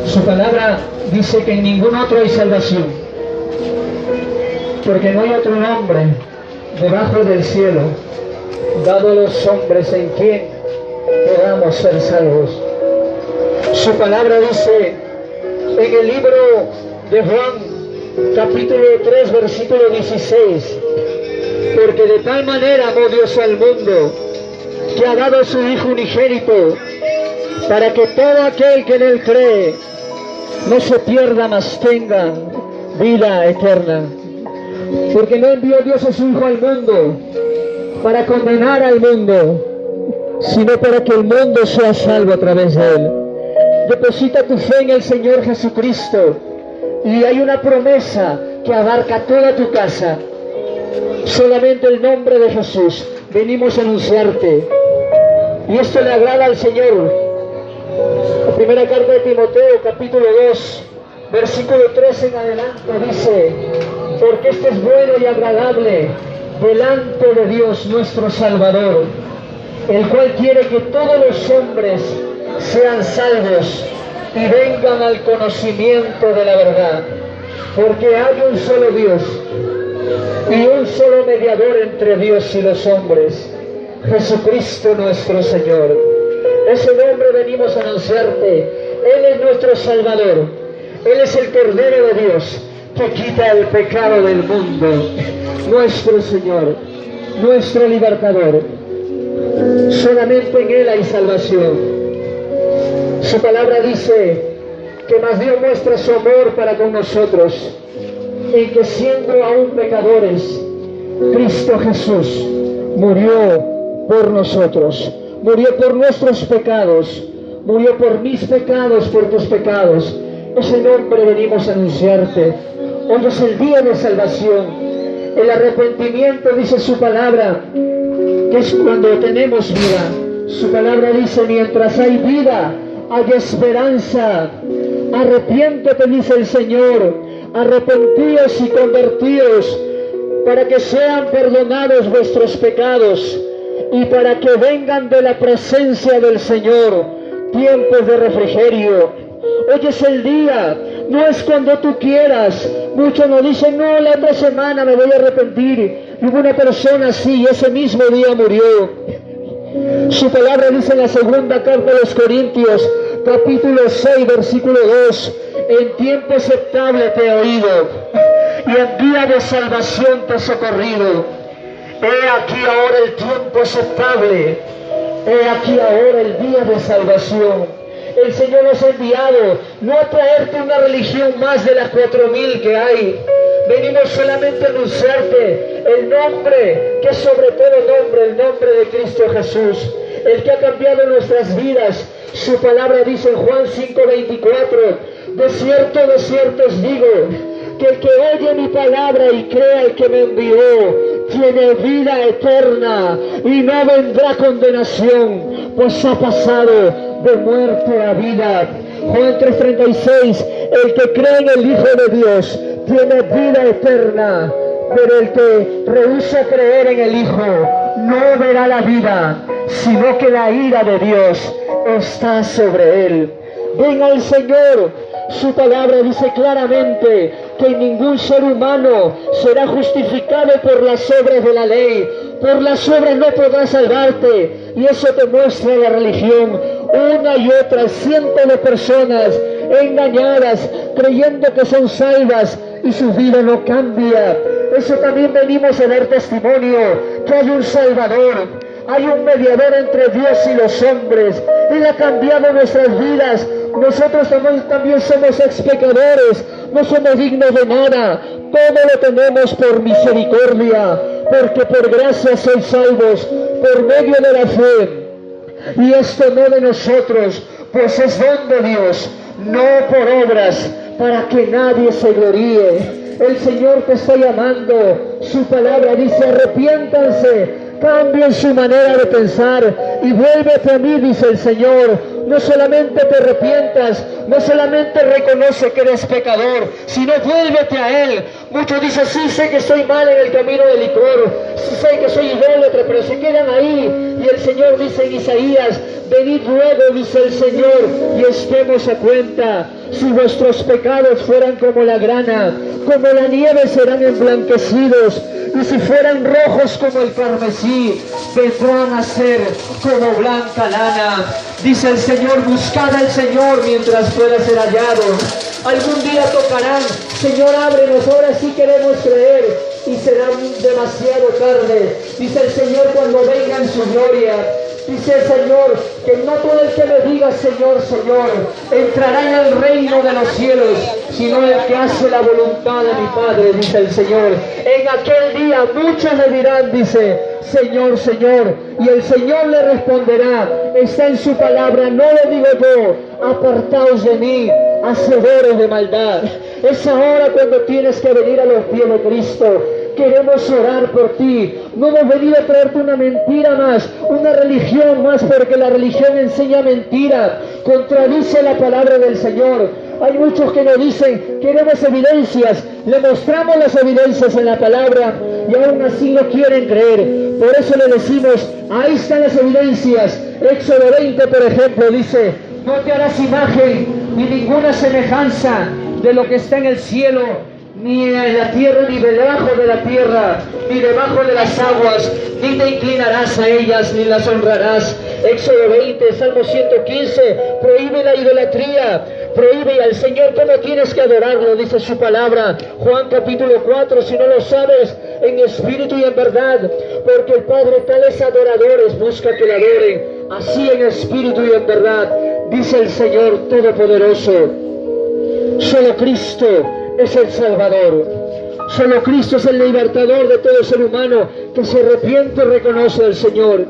Su palabra dice que en ningún otro hay salvación, porque no hay otro nombre debajo del cielo dado a los hombres en quien podamos ser salvos. Su palabra dice en el libro de Juan, capítulo 3, versículo 16, porque de tal manera amó Dios al mundo, que ha dado a su Hijo unigénito, para que todo aquel que en él cree no se pierda, mas tenga vida eterna. Porque no envió Dios a su Hijo al mundo para condenar al mundo, sino para que el mundo sea salvo a través de él. Deposita tu fe en el Señor Jesucristo, y hay una promesa que abarca toda tu casa. Solamente el nombre de Jesús venimos a anunciarte, y esto le agrada al Señor. La primera carta de Timoteo, capítulo 2, versículo 3 en adelante dice: porque esto es bueno y agradable delante de Dios nuestro Salvador, el cual quiere que todos los hombres sean salvos y vengan al conocimiento de la verdad. Porque hay un solo Dios y un solo mediador entre Dios y los hombres, Jesucristo nuestro Señor. Ese nombre venimos a anunciarte. Él es nuestro Salvador. Él es el Cordero de Dios que quita el pecado del mundo. Nuestro Señor, nuestro Libertador. Solamente en Él hay salvación. Su palabra dice que más Dios muestra su amor para con nosotros, en que siendo aún pecadores, Cristo Jesús murió por nosotros, murió por nuestros pecados, murió por mis pecados, por tus pecados. Ese nombre venimos a anunciarte. Hoy es el día de salvación. El arrepentimiento, dice su palabra, que es cuando tenemos vida. Su palabra dice: mientras hay vida, hay esperanza. Arrepiéntete, dice el Señor, arrepentíos y convertíos, para que sean perdonados vuestros pecados y para que vengan de la presencia del Señor tiempos de refrigerio. Hoy es el día, no es cuando tú quieras. Muchos nos dicen: no, la otra semana me voy a arrepentir. Y hubo una persona así, ese mismo día murió. Su palabra dice en la segunda carta de los Corintios, capítulo 6, versículo 2: en tiempo aceptable te he oído, y en día de salvación te he socorrido. He aquí ahora el tiempo aceptable, he aquí ahora el día de salvación. El Señor nos ha enviado no a traerte una religión más de las 4000 que hay. Venimos solamente a anunciarte el nombre que es sobre todo nombre, el nombre de Cristo Jesús, el que ha cambiado nuestras vidas. Su palabra dice en Juan 5:24: de cierto os digo, que el que oye mi palabra y crea el que me envió, tiene vida eterna y no vendrá condenación, pues ha pasado de muerte a vida. Juan 3:36: el que cree en el Hijo de Dios tiene vida eterna, pero el que rehúsa creer en el Hijo no verá la vida, sino que la ira de Dios está sobre él. Ven al Señor. Su palabra dice claramente que ningún ser humano será justificado por las obras de la ley. Por las obras no podrás salvarte, y eso te muestra la religión. Una y otra, cientos de personas engañadas, creyendo que son salvas, y su vida no cambia. Eso también venimos a dar testimonio, que hay un Salvador, hay un mediador entre Dios y los hombres. Él ha cambiado nuestras vidas. Nosotros también somos ex-pecadores, no somos dignos de nada. Todo lo tenemos por misericordia, porque por gracia sois salvos, por medio de la fe. Y esto no de nosotros, pues es don de Dios, no por obras, para que nadie se gloríe. El Señor te está llamando. Su palabra dice: arrepiéntanse, cambien su manera de pensar y vuélvete a mí, dice el Señor. No solamente te arrepientas, no solamente reconoce que eres pecador, sino vuélvete a Él, Muchos dicen, sí, sé que estoy mal en el camino del licor, sí, sé que soy idólatra, pero se quedan ahí. Y el Señor dice en Isaías, venid luego, dice el Señor, y estemos a cuenta. Si vuestros pecados fueran como la grana, como la nieve serán emblanquecidos, y si fueran rojos como el carmesí, vendrán a ser como blanca lana. Dice el Señor, buscad al Señor mientras pueda ser hallado. Algún día tocarán, Señor, ábrenos, ahora sí queremos creer, y será demasiado tarde. Dice el Señor, cuando venga en su gloria. Dice el Señor, que no todo el que me diga Señor, Señor, entrará en el reino de los cielos, sino el que hace la voluntad de mi Padre, dice el Señor. En aquel día muchos le dirán, dice, Señor, Señor, y el Señor le responderá, está en su palabra, no lo digo yo, apartaos de mí, hacedores de maldad. Es ahora cuando tienes que venir a los pies de Cristo. Queremos orar por ti. No hemos venido a traerte una mentira más, una religión más, porque la religión enseña mentira, contradice la palabra del Señor. Hay muchos que nos dicen, queremos evidencias, le mostramos las evidencias en la palabra y aún así no quieren creer. Por eso le decimos, ahí están las evidencias. Éxodo 20, por ejemplo, dice, no te harás imagen ni ninguna semejanza de lo que está en el cielo, ni en la tierra, ni debajo de la tierra, ni debajo de las aguas, ni te inclinarás a ellas, ni las honrarás. Éxodo 20, Salmo 115, prohíbe la idolatría, prohíbe al Señor cómo tienes que adorarlo, dice su palabra. Juan capítulo 4, si no lo sabes, en espíritu y en verdad, porque el Padre tales adoradores busca que le adoren, así en espíritu y en verdad, dice el Señor Todopoderoso. Solo Cristo es el Salvador. Solo Cristo es el libertador de todo ser humano que se arrepiente y reconoce al Señor.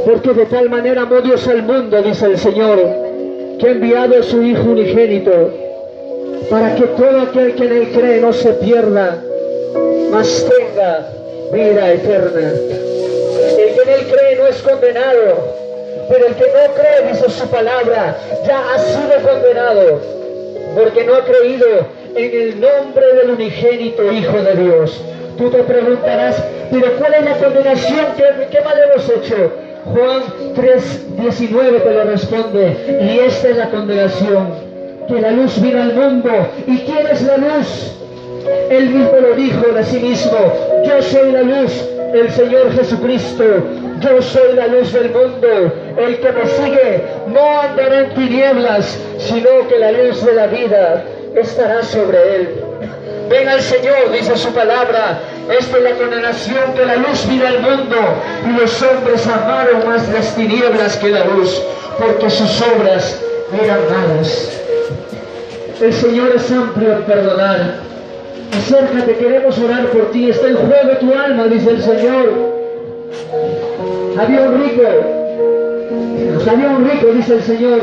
Porque de tal manera amó Dios al mundo, dice el Señor, que ha enviado a su Hijo unigénito, para que todo aquel que en Él cree no se pierda, mas tenga vida eterna. El que en Él cree no es condenado, pero el que no cree, dice su palabra, ya ha sido condenado, porque no ha creído en el nombre del unigénito Hijo de Dios. Tú te preguntarás, pero ¿cuál es la condenación? ¿Qué mal hemos hecho? Juan 3:19 te lo responde, y esta es la condenación, que la luz vino al mundo. ¿Y quién es la luz? Él mismo lo dijo de sí mismo, yo soy la luz, el Señor Jesucristo. Yo soy la luz del mundo. El que me sigue no andará en tinieblas, sino que la luz de la vida estará sobre él. Ven al Señor, dice su palabra. Esta es la condenación, que la luz vino al mundo, y los hombres amaron más las tinieblas que la luz, porque sus obras eran malas. El Señor es amplio en perdonar. Acércate, queremos orar por ti. Está en juego tu alma, dice el Señor. Había un rico, dice el Señor.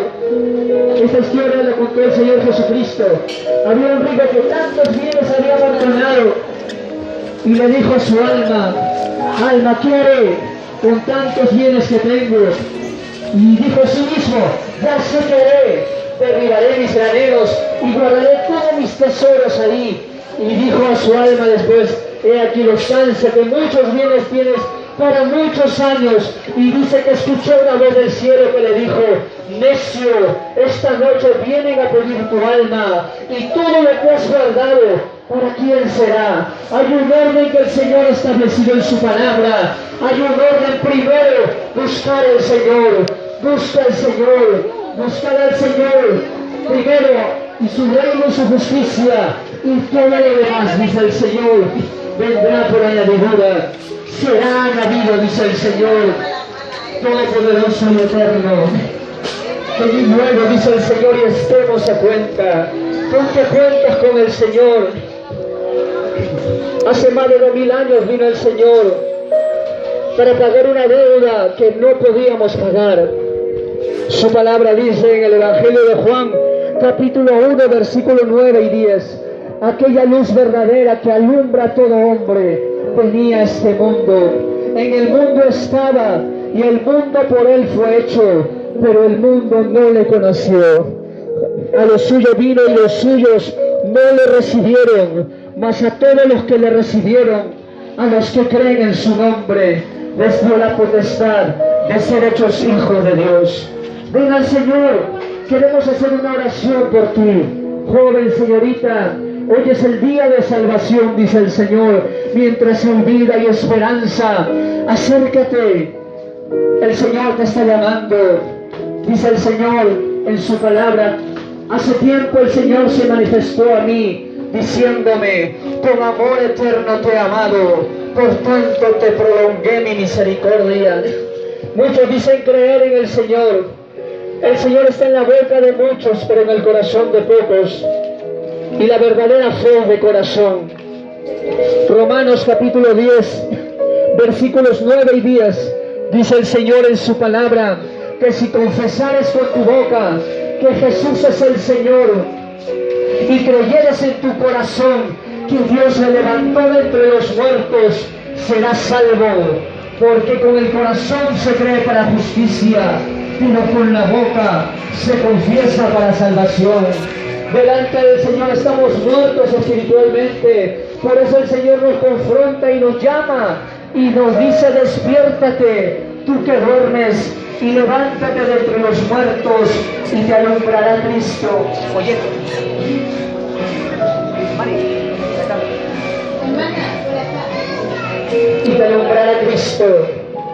Esta historia la contó el Señor Jesucristo. Había un rico que tantos bienes había abandonado, y le dijo a su alma, alma, ¿qué haré con tantos bienes que tengo? Y dijo a sí mismo, ya sé qué haré, derribaré mis graneros y guardaré todos mis tesoros ahí. Y dijo a su alma después, he aquí los cansa, que muchos bienes tienes para muchos años. Y dice que escuchó una voz del cielo que le dijo, necio, esta noche vienen a pedir tu alma, y todo lo que has guardado, ¿para quién será? Hay un orden que el Señor ha establecido en su palabra. Hay un orden: primero, buscar al Señor, busca al Señor, buscar al Señor primero, y su reino y su justicia, y todo lo demás, dice el Señor, vendrá por añadidura. Será añadido, dice el Señor Todopoderoso y eterno. Venid luego, dice el Señor, y estemos a cuenta. Ponte cuentas con el Señor. Hace más de 2000 años vino el Señor para pagar una deuda que no podíamos pagar. Su palabra dice en el Evangelio de Juan, capítulo 1, versículo 9 y 10, aquella luz verdadera que alumbra a todo hombre venía a este mundo. En el mundo estaba, y el mundo por él fue hecho, pero el mundo no le conoció. A los suyos vino, y los suyos no le recibieron. mas a todos los que le recibieron, a los que creen en su nombre, les dio la potestad de ser hechos hijos de Dios. Ven al Señor, queremos hacer una oración por ti. Joven, señorita, hoy es el día de salvación, dice el Señor. Mientras hay vida y esperanza, acércate. El Señor te está llamando. Dice el Señor en su palabra, hace tiempo el Señor se manifestó a mí, diciéndome, con amor eterno te he amado, por tanto te prolongué mi misericordia. Muchos dicen creer en el Señor. El Señor está en la boca de muchos, pero en el corazón de pocos. Y la verdadera fe es de corazón. Romanos capítulo 10, versículos 9 y 10, dice el Señor en su palabra, que si confesares con tu boca que Jesús es el Señor, y creyeres en tu corazón que Dios le levantó de entre los muertos, serás salvo, porque con el corazón se cree para justicia, pero con la boca se confiesa para salvación. Delante del Señor estamos muertos espiritualmente, por eso el Señor nos confronta y nos llama y nos dice, despiértate, tú que duermes, y levántate de entre los muertos y te alumbrará Cristo. Oye, y te alumbrará Cristo.